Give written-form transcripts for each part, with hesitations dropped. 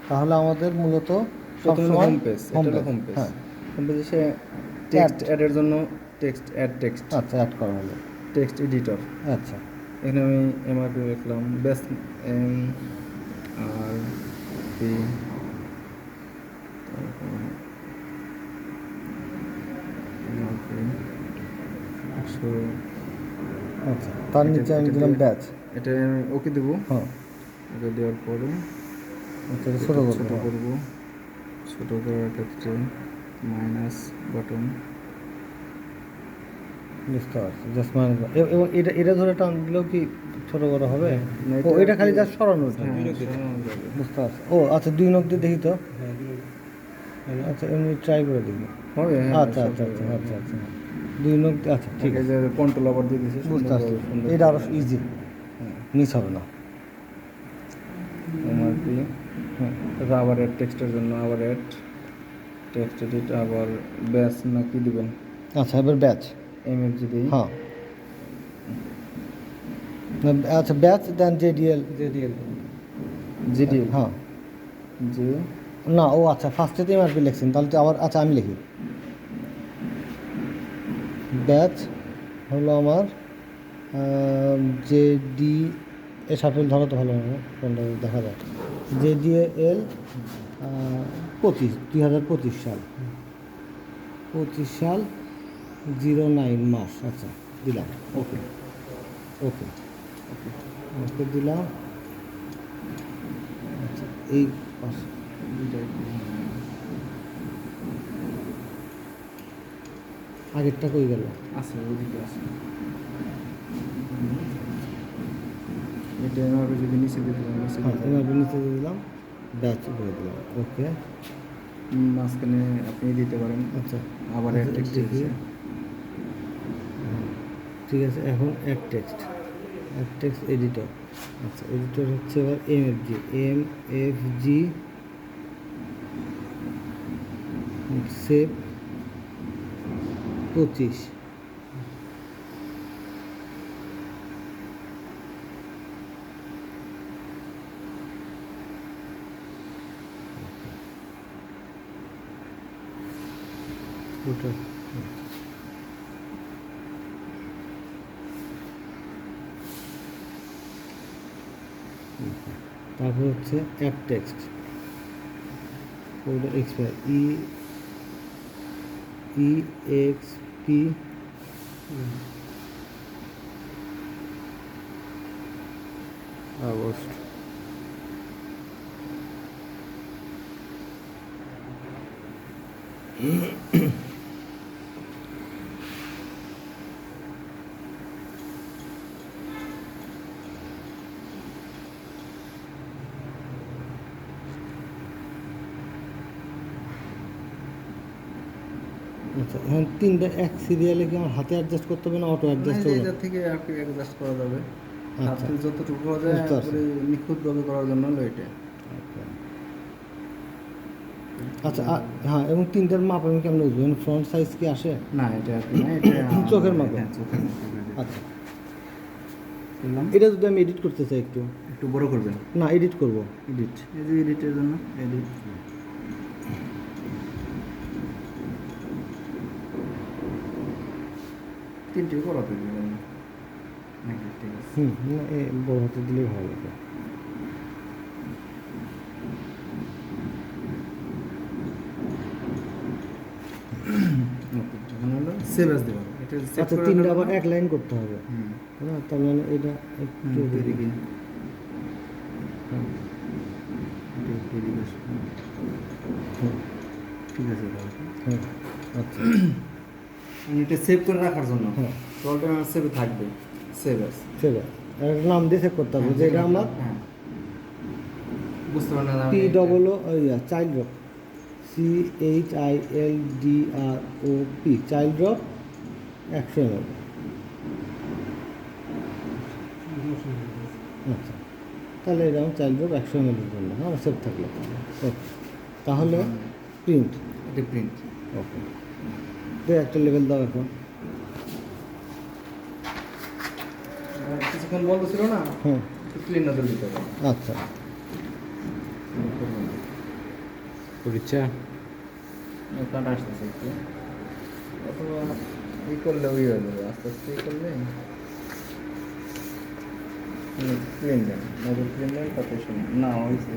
তাহলে আমাদের মূলত প্রথমে সবসময় হোম পেজ, এটা হলো হোম পেজ। হ্যাঁ, হোম পেজে সে টেক্সট অ্যাডের জন্য টেক্সট অ্যাড টেক্সট, আচ্ছা অ্যাড করা হলো। Text editor. আচ্ছা এখানে আমি এমআরপি লিখলাম base M R P, MRP 100। আচ্ছা, তার নিচে আমি দিলাম ব্যাচ। এটা আমি ওকে দেবো। হ্যাঁ, ওকে দেওয়ার পরে আচ্ছা এটা ছোটো ছোটো করবো। করবো। ছোটো করার ক্ষেত্রে মাইনাস বাটন, বুঝতে পারছি, জাস্ট মাইনাস। এবং এটা এটা ধরে টান দিলেও কি ছোটো করা হবে? না, ও এটা খালি জাস্ট সরানো। হ্যাঁ, সরানো যাবে। বুঝতে পারছি। ও আচ্ছা, 2 নখ দিয়ে দেখি তো। আচ্ছা এমনি ট্রাই করে দেখি। হবে, হ্যাঁ, আচ্ছা আচ্ছা আচ্ছা আচ্ছা আচ্ছা 2 নখ, আচ্ছা ঠিক আছে, কন্ট্রোল আবার দিয়ে দিয়েছে। বুঝতে পারছি। এটা আরও ইজি, মিস হবে না। এমআরপি হুম, তারপর আবার অ্যাড টেক্সটের জন্য আবার অ্যাড টেক্সট এডিট, আবার ব্যাস না কি দিবেন? আচ্ছা এবার ব্যাচ। এমএফজি দিই। হ্যাঁ, আচ্ছা ব্যাচ দেন জেডিএল। জিডিএল, হ্যাঁ, যে না ও আচ্ছা ফার্স্টে তো এমআরপি লিখছেন, তাহলে তো আবার আচ্ছা আমি লিখি ব্যাচ হলো আমার জেডি এ সাফেল ধরো তো ভালো হবে, কোনটা দেখা যায়। জেডিএল 2025 সাল, 25 সাল 09 মাস। আচ্ছা দিলাম, ওকে ওকে ওকে ওকে দিলাম। আচ্ছা এই আগেরটা কই গেল? আছে, ওইদিকে আছে। এটা এমআরপি যদি নিচে দিয়ে দিলাম, নিচে হ্যাঁ দিয়ে দিলাম। এমআরপি নিচে দিয়ে দিলাম, ব্যাচ করে দিলাম, ওকে। মাঝখানে আপনি দিতে পারেন। আচ্ছা আবার অ্যাড টেক্সট দেখি, আছে। ঠিক আছে। এখন অ্যাড টেক্সট এডিটর। আচ্ছা এডিটর হচ্ছে এবার এমএফজি সেভ 25। ওটা তারপর হচ্ছে অ্যাড টেক্সট, ওটা এক্সপায়ার EXP আগস্ট। আচ্ছা এখন 3টা এক সিরিয়ালে কি আমার হাতে অ্যাডজাস্ট করতে হবে না অটো অ্যাডজাস্ট হবে? এটা থেকে আর কি অ্যাডজাস্ট করা যাবে। আচ্ছা হাতে যতটুকু করা যায় বুঝতে পারছি। পুরো নিখুঁতভাবে করার জন্য হলো এটা। আচ্ছা হ্যাঁ, এবং 3টার মাপ আমি কেমন বুঝবো? ফ্রন্ট সাইজ কি আসে? না, এটা আর কি না, এটা চোখের মাপে? হ্যাঁ, চোখের মাপে করে দিতে আচ্ছা, বললাম। এটা যদি আমি এডিট করতে চাই একটু, একটু বড় করবেন। না এডিট করব, এডিট, এই যে এডিটের জন্য এডিট। তিনটে করাতে দিবেন নাকি? ঠিক আছে। না বড় হাতে দিলেই ভালো লাগে। ওকে, যখন হলো সেভ অ্যাজ দেবেন। এটা সেভ আচ্ছা করে 3টা আবার এক লাইন করতে হবে, হুম, তাই না? তার মানে এটা একটু এদিকে হ্যাঁ, এদিকে হ্যাঁ, ঠিক আছে তাহলে। হ্যাঁ, আচ্ছা এটা সেভ করে রাখার জন্য হ্যাঁ, টলটা সেভে থাকবে, সেভ অ্যাজ। ঠিক আছে। আর একটা নাম দিয়ে সেভ করতে হবে, যে এটা আমার হ্যাঁ, বুঝতে পারেন না P double child drop, CHILDROP child drop 100 ml। আচ্ছা তাহলে এটা আমার চাইল্ড ড্রপ 100 ml এর জন্য আমার সেভ থাকলো। ওকে, তাহলে প্রিন্ট। এটা প্রিন্ট। ওকে, একটা লেভেল দাও এখন। কিছুক্ষণ বলতে ছিল না, হুম একটু ক্লিন নজর দিতে হবে। আচ্ছা পরীক্ষা কাটা আসতেছে একটু, অথবা ই করলে ওই হয়ে যাবে, আস্তে আস্তে ই করলে ক্লিন দেন, নজর ক্লিন দেন, তাতে সুন্দর না হয়েছে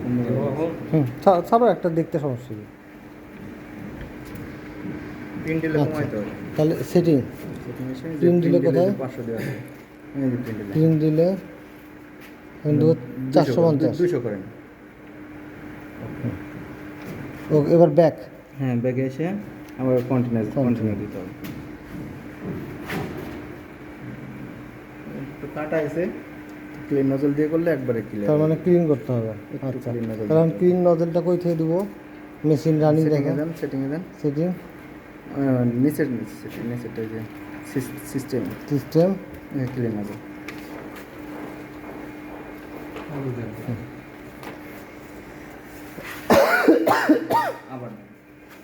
সুন্দর হয়ে গেছে। ছাড়ো, একটা দেখতে সমস্যা নেই। প্রিন্ট দিলে আচ্ছা। কমাইতে হবে। তাহলে সেটিং সেটিং এসে Print দিলে কোথায়? 500 দেওয়া আছে, এই যে প্রিন্ট দিলে প্রিন্ট দিলে কিন্তু 450। 200 করেন। ও এবার ব্যাক। হ্যাঁ, ব্যাগে এসে আবার কন্টিনিউ দিতে হবে। তো কাটা আছে, ক্লিন নজল দিয়ে করলে একবারে ক্লিয়ার। তার মানে ক্লিন করতে হবে। একটু আচ্ছা, clean nozzle কারণ দিতে হবে। ক্লিন নজলটা কই থেকে দিব? মেশিন রানিং সেটিংয়ে দেখে দেন, সেটিংয়ে দেন, সেটিং নিচেরটা যে সিস্টেম সিস্টেম ক্লিন নজল। আবার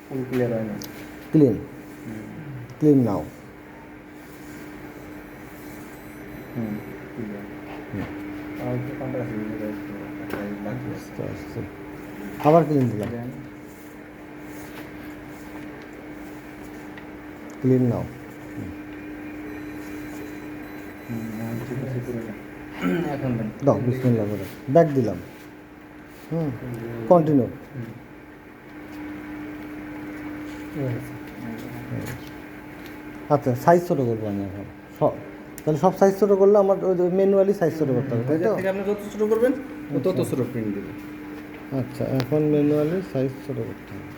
ফুল ক্লিয়ার হয় না। ক্লিন ক্লিন নাও। ক্লিয়ার। আর একটু কাটা আছে, বাকি আছে। আস্তে আস্তে আবার ক্লিন দিলাম। দেন। ক্লিন নাও। ঠিক আছে, করে দেন। এখন দেন। দাও বিসমিল্লাহ করে ব্যাক দিলাম। কন্টিনিউ। আচ্ছা, সাইজ ছোটো করবো আমি এখন তাহলে সব সাইজ ছোটো করলে আমার ওই ম্যানুয়ালি সাইজ ছোটো করতে হবে, তাই ওই তো? থেকে আপনি যত ছোট করবেন তত ছোট প্রিন্ট দেবেন। আচ্ছা, এখন ম্যানুয়ালি সাইজ ছোটো করতে হবে।